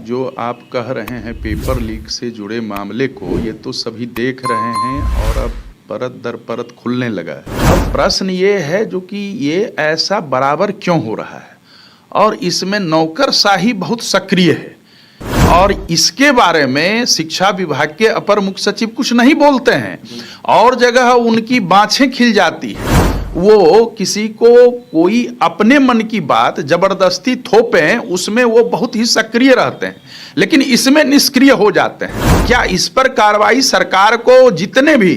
जो आप कह रहे हैं पेपर लीक से जुड़े मामले को, ये तो सभी देख रहे हैं और अब परत दर परत खुलने लगा है। अब प्रश्न ये है जो कि ये ऐसा बराबर क्यों हो रहा है और इसमें नौकरशाही बहुत सक्रिय है और इसके बारे में शिक्षा विभाग के अपर मुख्य सचिव कुछ नहीं बोलते हैं और जगह उनकी बाँछें खिल जाती है। वो किसी को कोई अपने मन की बात जबरदस्ती थोपें, उसमें वो बहुत ही सक्रिय रहते हैं, लेकिन इसमें निष्क्रिय हो जाते हैं। क्या इस पर कार्रवाई सरकार को, जितने भी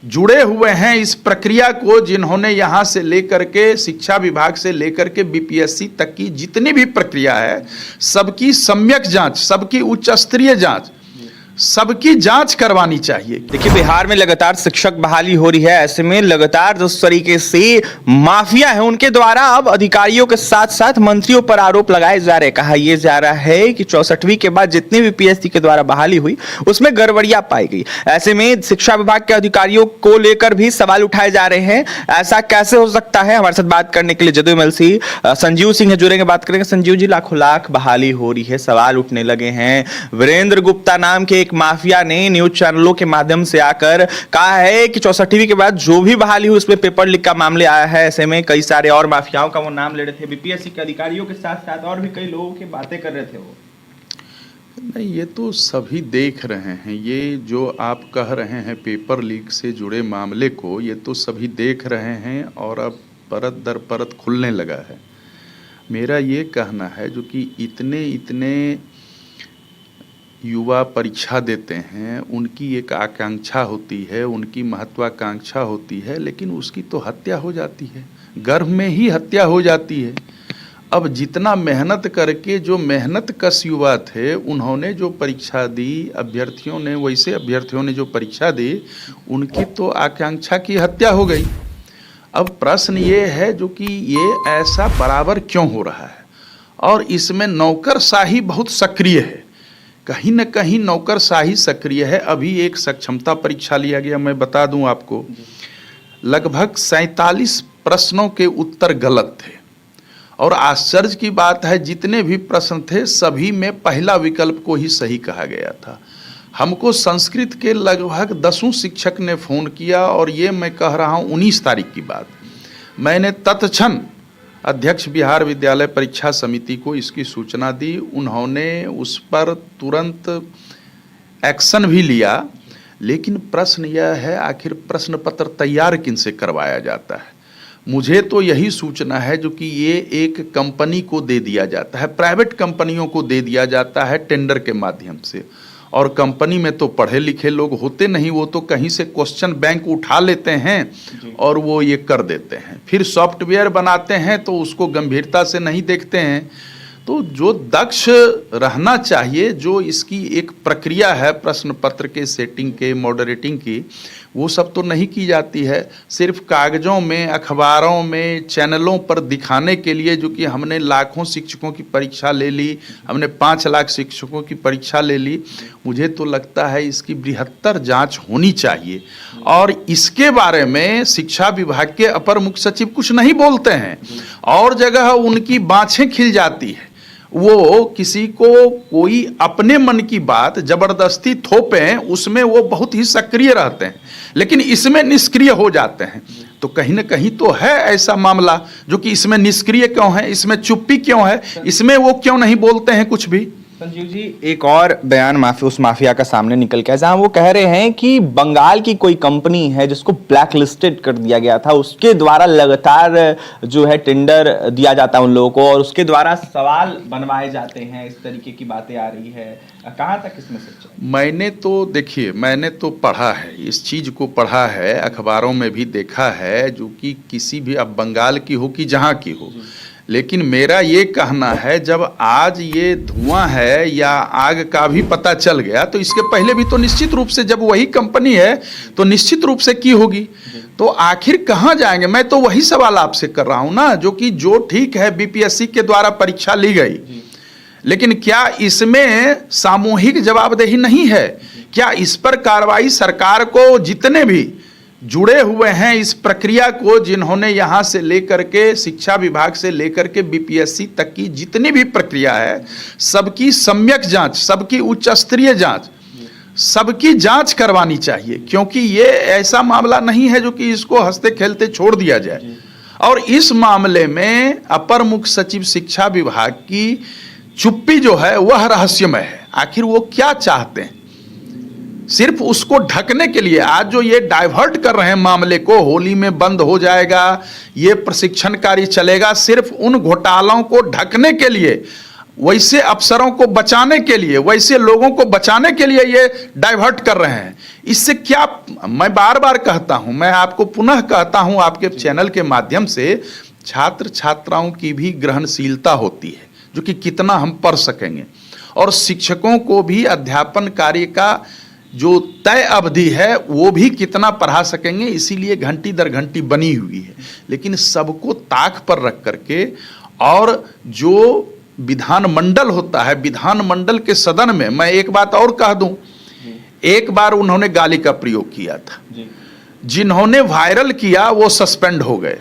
जुड़े हुए हैं इस प्रक्रिया को, जिन्होंने यहाँ से लेकर के शिक्षा विभाग से लेकर के बीपीएससी तक की जितनी भी प्रक्रिया है, सबकी सम्यक जांच, सबकी उच्च स्तरीय जांच, सबकी जांच करवानी चाहिए। देखिए, बिहार में लगातार शिक्षक बहाली हो रही है। ऐसे में लगातार जिस तरीके से माफिया है उनके द्वारा अब अधिकारियों के साथ साथ मंत्रियों पर आरोप लगाए जा रहे हैं। कहा यह जा रहा है कि 64वीं के बाद जितनी भी पीएससी के द्वारा बहाली हुई उसमें गड़बड़ियां पाई गई। ऐसे में शिक्षा विभाग के अधिकारियों को लेकर भी सवाल उठाए जा रहे हैं। ऐसा कैसे हो सकता है? हमारे साथ बात करने के लिए जदयू संजीव सिंह जुड़ेंगे, बात करेंगे। संजीव जी, लाखों लाख बहाली हो रही है, सवाल उठने लगे हैं। वीरेंद्र गुप्ता नाम के एक माफिया ने न्यूज चैनलों के माध्यम से आकर कहा है कि 64वीं के बाद जो भी बहाली हुई उसमें पेपर लीक का मामले आया है। ऐसे में कई सारे और माफियाओं का वो नाम ले रहे थे, बीपीएससी के अधिकारियों के साथ साथ और भी कई लोगों की बातें कर रहे थे वो। नहीं, ये तो सभी देख रहे हैं। ये जो आप कह रहे हैं पेपर लीक से जुड़े मामले को, ये तो सभी देख रहे हैं और अब परत दर परत खुलने लगा है। मेरा ये कहना है जो कि इतने युवा परीक्षा देते हैं, उनकी एक आकांक्षा होती है, उनकी महत्वाकांक्षा होती है, लेकिन उसकी तो हत्या हो जाती है, गर्भ में ही हत्या हो जाती है। अब जितना मेहनत करके जो मेहनत कश युवा थे, उन्होंने जो परीक्षा दी, अभ्यर्थियों ने जो परीक्षा दी, उनकी तो आकांक्षा की हत्या हो गई। अब प्रश्न ये है जो कि ये ऐसा बराबर क्यों हो रहा है और इसमें नौकरशाही बहुत सक्रिय है। कहीं न कहीं नौकरशाही सक्रिय है। अभी एक सक्षमता परीक्षा लिया गया, मैं बता दूं आपको, लगभग 47 प्रश्नों के उत्तर गलत थे और आश्चर्य की बात है जितने भी प्रश्न थे सभी में पहला विकल्प को ही सही कहा गया था। हमको संस्कृत के लगभग 10 शिक्षक ने फ़ोन किया और ये मैं कह रहा हूँ 19 तारीख की बात। मैंने तत्क्षण अध्यक्ष बिहार विद्यालय परीक्षा समिति को इसकी सूचना दी। उन्होंने उस पर तुरंत एक्शन भी लिया, लेकिन प्रश्न यह है आखिर प्रश्न पत्र तैयार किनसे करवाया जाता है। मुझे तो यही सूचना है जो कि ये एक कंपनी को दे दिया जाता है, प्राइवेट कंपनियों को दे दिया जाता है टेंडर के माध्यम से, और कंपनी में तो पढ़े लिखे लोग होते नहीं, वो तो कहीं से क्वेश्चन बैंक उठा लेते हैं और वो ये कर देते हैं। फिर सॉफ्टवेयर बनाते हैं तो उसको गंभीरता से नहीं देखते हैं। तो जो दक्ष रहना चाहिए, जो इसकी एक प्रक्रिया है प्रश्न पत्र के सेटिंग के, मॉडरेटिंग की, वो सब तो नहीं की जाती है। सिर्फ कागज़ों में, अखबारों में, चैनलों पर दिखाने के लिए जो कि हमने लाखों शिक्षकों की परीक्षा ले ली, हमने 5 लाख शिक्षकों की परीक्षा ले ली, मुझे तो लगता है इसकी बृहत्तर जांच होनी चाहिए और इसके बारे में शिक्षा विभाग के अपर मुख्य सचिव कुछ नहीं बोलते हैं और जगह उनकी बाँछें खिल जाती है। वो किसी को कोई अपने मन की बात जबरदस्ती थोपें, उसमें वो बहुत ही सक्रिय रहते हैं, लेकिन इसमें निष्क्रिय हो जाते हैं। तो कहीं न कहीं तो है ऐसा मामला जो कि इसमें निष्क्रिय क्यों है, इसमें चुप्पी क्यों है, इसमें वो क्यों नहीं बोलते हैं कुछ भी। संजीव जी, एक और बयान उस माफिया का सामने निकल के, जहां वो कह रहे हैं कि बंगाल की कोई कंपनी है जिसको ब्लैक लिस्टेड कर दिया गया था, उसके द्वारा लगातार जो है टेंडर दिया जाता है उन लोगों को और उसके द्वारा सवाल बनवाए जाते हैं। इस तरीके की बातें आ रही है, कहां तक इसमें सच है? मैंने तो पढ़ा है, इस चीज को पढ़ा है, अखबारों में भी देखा है, जो कि किसी भी, अब बंगाल की हो कि जहां की हो, लेकिन मेरा ये कहना है जब आज ये धुआं है या आग का भी पता चल गया, तो इसके पहले भी तो निश्चित रूप से जब वही कंपनी है तो निश्चित रूप से की होगी। तो आखिर कहाँ जाएंगे? मैं तो वही सवाल आपसे कर रहा हूँ ना, जो कि जो ठीक है बीपीएससी के द्वारा परीक्षा ली गई, लेकिन क्या इसमें सामूहिक जवाबदेही नहीं है? क्या इस पर कार्रवाई सरकार को, जितने भी जुड़े हुए हैं इस प्रक्रिया को, जिन्होंने यहाँ से लेकर के शिक्षा विभाग से लेकर के बीपीएससी तक की जितनी भी प्रक्रिया है, सबकी सम्यक जांच, सबकी उच्च स्तरीय जांच, सबकी जांच करवानी चाहिए। क्योंकि ये ऐसा मामला नहीं है जो कि इसको हंसते खेलते छोड़ दिया जाए। और इस मामले में अपर मुख्य सचिव शिक्षा विभाग की चुप्पी जो है वह रहस्यमय है। आखिर वो क्या चाहते हैं? सिर्फ उसको ढकने के लिए आज जो ये डाइवर्ट कर रहे हैं मामले को, होली में बंद हो जाएगा, ये प्रशिक्षण कार्य चलेगा, सिर्फ उन घोटालों को ढकने के लिए, वैसे अफसरों को बचाने के लिए, वैसे लोगों को बचाने के लिए ये डाइवर्ट कर रहे हैं। इससे क्या, मैं बार बार कहता हूं, मैं आपको पुनः कहता हूं आपके चैनल के माध्यम से, छात्र छात्राओं की भी ग्रहणशीलता होती है, जो कि कितना हम पढ़ सकेंगे, और शिक्षकों को भी अध्यापन कार्य का जो तय अवधि है वो भी कितना पढ़ा सकेंगे। इसीलिए घंटी दर घंटी बनी हुई है। लेकिन सबको ताक पर रख करके, और जो विधानमंडल होता है, विधानमंडल के सदन में, मैं एक बात और कह दूं, एक बार उन्होंने गाली का प्रयोग किया था, जिन्होंने वायरल किया वो सस्पेंड हो गए,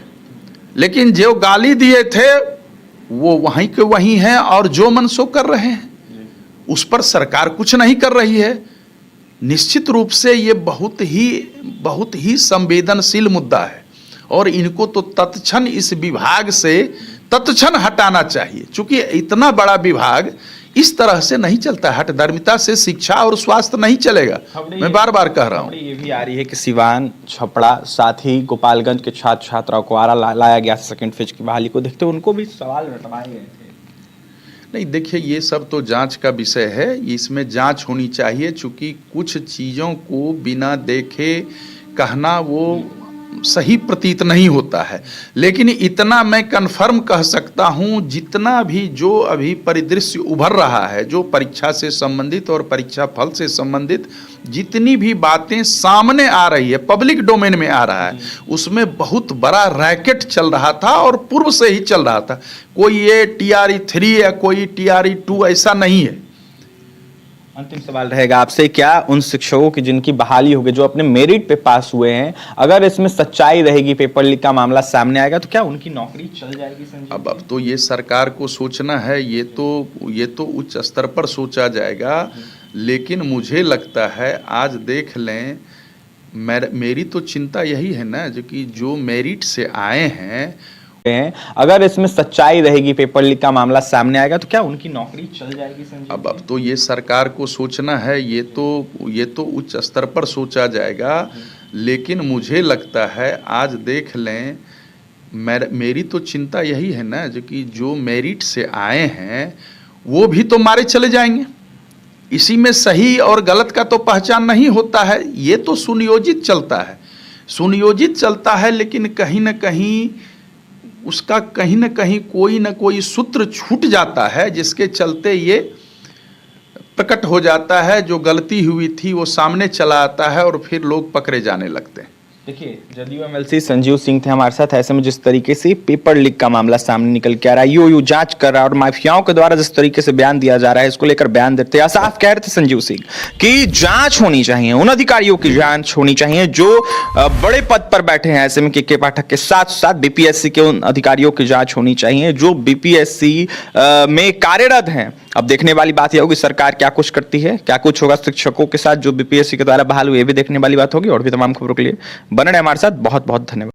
लेकिन जो गाली दिए थे वो वहीं के वहीं हैं और जो मन सो कर रहे हैं, उस पर सरकार कुछ नहीं कर रही है। निश्चित रूप से ये बहुत ही संवेदनशील मुद्दा है, और इनको तो तत्क्षण इस विभाग से तत्क्षण हटाना चाहिए। चूंकि इतना बड़ा विभाग इस तरह से नहीं चलता, हठधर्मिता से शिक्षा और स्वास्थ्य नहीं चलेगा। मैं बार बार कह रहा हूँ। ये भी आ रही है कि सिवान, छपरा, साथ ही गोपालगंज के छात्र छात्राओं को आरा लाया गया सेकंड फेज की बहाली को देखते उनको भी सवाल रटवाए गए थे। नहीं, देखिए, ये सब तो जांच का विषय है, इसमें जांच होनी चाहिए। चूंकि कुछ चीज़ों को बिना देखे कहना वो सही प्रतीत नहीं होता है। लेकिन इतना मैं कन्फर्म कह सकता हूं, जितना भी जो अभी परिदृश्य उभर रहा है, जो परीक्षा से संबंधित और परीक्षा फल से संबंधित जितनी भी बातें सामने आ रही है, पब्लिक डोमेन में आ रहा है, उसमें बहुत बड़ा रैकेट चल रहा था और पूर्व से ही चल रहा था। कोई ये TRE-3 या कोई TRE-2 ऐसा नहीं है। अंतिम सवाल रहेगा आपसे, क्या उन शिक्षकों की जिनकी बहाली होगी, जो अपने मेरिट पे पास हुए हैं, अगर इसमें सच्चाई रहेगी, पेपर लीक का मामला सामने आएगा, तो क्या उनकी नौकरी चल जाएगी संजय? अब तो ये सरकार को सोचना है, ये तो उच्च स्तर पर सोचा जाएगा। लेकिन मुझे लगता है, आज देख लें, मेरी तो चिंता यही है ना, जो मेरिट से आए हैं, अगर इसमें सच्चाई रहेगी, पेपर लीक का मामला सामने आएगा, तो क्या उनकी नौकरी चल जाएगी संजय? अब तो ये सरकार को सोचना है, ये तो उच्च स्तर पर सोचा जाएगा। लेकिन मुझे लगता है, आज देख लें, मेरी तो चिंता यही है ना, जो मेरिट से आए हैं वो भी तो मारे चले जाएंगे। इसी में सही और गलत का तो पहचान नहीं होता है। ये तो सुनियोजित चलता है, लेकिन कहीं ना कहीं उसका कहीं ना कोई सूत्र छूट जाता है, जिसके चलते ये प्रकट हो जाता है। जो गलती हुई थी वो सामने चला आता है और फिर लोग पकड़े जाने लगते हैं। देखिए, जदयू MLC संजीव सिंह थे हमारे साथ। ऐसे में जिस तरीके से पेपर लीक का मामला सामने निकल के आ रहा है, यूयू जांच कर रहा है, और माफियाओं के द्वारा जिस तरीके से बयान दिया जा रहा है, इसको लेकर बयान देते हैं। साफ कह रहे थे संजीव सिंह कि जांच होनी चाहिए, उन अधिकारियों की जांच होनी चाहिए जो बड़े पद पर बैठे हैं। ऐसे में के पाठक के साथ साथ BPSC के उन अधिकारियों की जांच होनी चाहिए जो BPSC में कार्यरत हैं। अब देखने वाली बात यह होगी सरकार क्या कुछ करती है, क्या कुछ होगा शिक्षकों के साथ जो BPSC के द्वारा बहाल हुए, ये भी देखने वाली बात होगी। और भी तमाम खबरों के लिए बने रहे हमारे साथ। बहुत बहुत धन्यवाद।